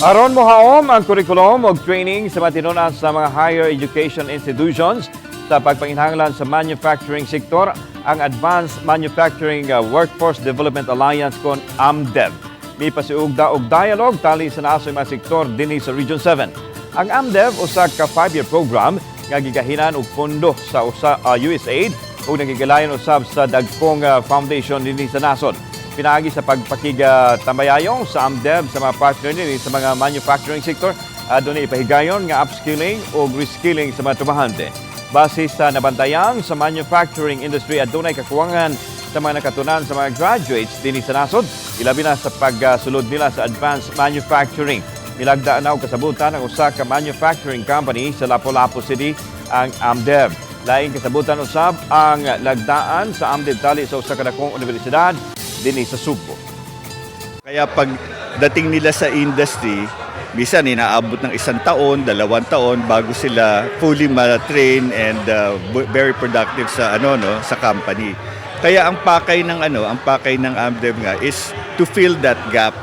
Aron mohaom ang kurikulum ug training sa matinunan sa mga higher education institutions sa pagpanginhanglan sa manufacturing sector ang Advanced Manufacturing Workforce Development Alliance kon AMDEV. May pasiugda og dialogue tali sa nasoy mga sektor dinhi sa Region 7. Ang AMDEV usa ka 5-year program nga gigahinan og pondo sa USAID ug nagigalayon usab sa dagkong foundation dinhi sa nasod. Pinaagi sa pagpakigatambayayong sa AMDEV sa mga partner nini sa mga manufacturing sector, doon ipahigayon nga upskilling o reskilling sa mga trabahante. Base sa nabantayan sa manufacturing industry at doon ay kakuwangan sa mga nakatunan sa mga graduates din sa nasod, ilabi na sa pagsulod nila sa advanced manufacturing. Milagdaan na og kasabutan ang usa ka manufacturing company sa Lapu-Lapu City, ang AMDEV. Laing kasabutan usab ang lagdaan sa AMDEV tali sa usa ka dakong universidad dinhi sa Subo. Kaya pag dating nila sa industry, minsan inaabot ng 1 taon, 2 taon bago sila fully ma-train and very productive sa sa company. Kaya ang pakay ng AMDEV nga is to fill that gap